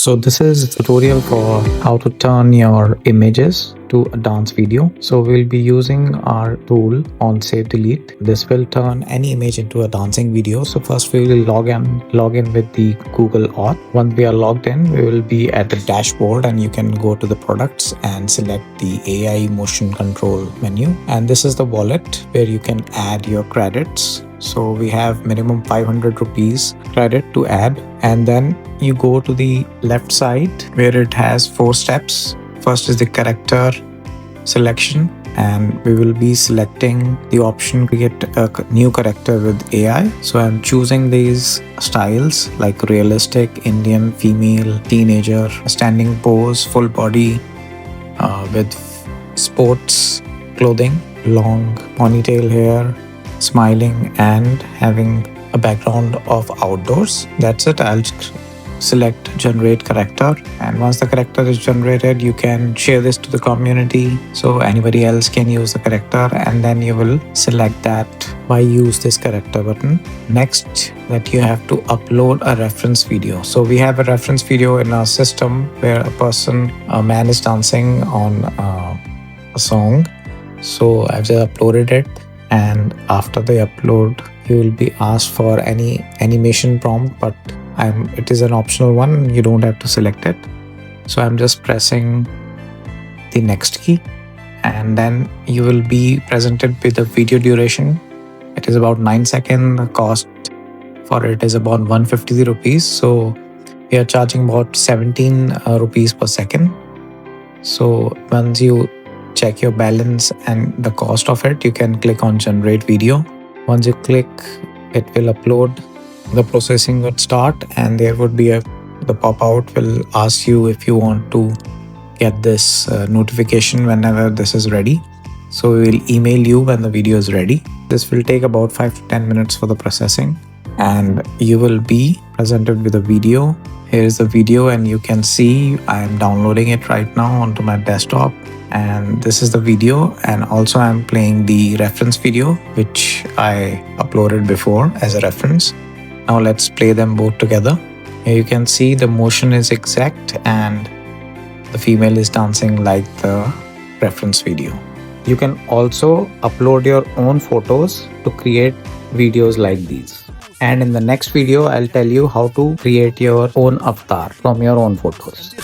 So this is a tutorial for how to turn your images to a dance video. So we'll be using our tool on save delete. This will turn any image into a dancing video. So first we will log in with the Google Auth. Once we are logged in, we will be at the dashboard and you can go to the products and select the AI motion control menu. And this is the wallet where you can add your credits. So we have minimum 500 rupees credit to add, and then you go to the left side where it has 4 steps. First is the character selection, and we will be selecting the option create a new character with AI. So I'm choosing these styles like realistic, Indian, female, teenager, standing pose, full body with sports clothing, long ponytail hair, smiling, and having a background of outdoors. That's it. I'll select generate character, and once the character is generated, you can share this to the community so anybody else can use the character, and then you will select that by use this character button. Next, that you have to upload a reference video. So we have a reference video in our system where a man is dancing on a song. So I've just uploaded it, and after the upload you will be asked for any animation prompt, but it is an optional one. You don't have to select it. So I'm just pressing the next key, and then you will be presented with the video duration. It is about 9 seconds. The cost for it is about 150 rupees. So we are charging about 17 rupees per second. So once you check your balance and the cost of it, you can click on generate video. Once you click, it will upload. The processing would start, and there would be the pop-out will ask you if you want to get this notification whenever this is ready. So we will email you when the video is ready. This will take about 5 to 10 minutes for the processing, and you will be presented with a video. Here is the video, and you can see I am downloading it right now onto my desktop, and this is the video. And also I'm playing the reference video which I uploaded before as a reference. Now let's play them both together. Here you can see the motion is exact and the female is dancing like the reference video. You can also upload your own photos to create videos like these. And in the next video, I'll tell you how to create your own avatar from your own photos.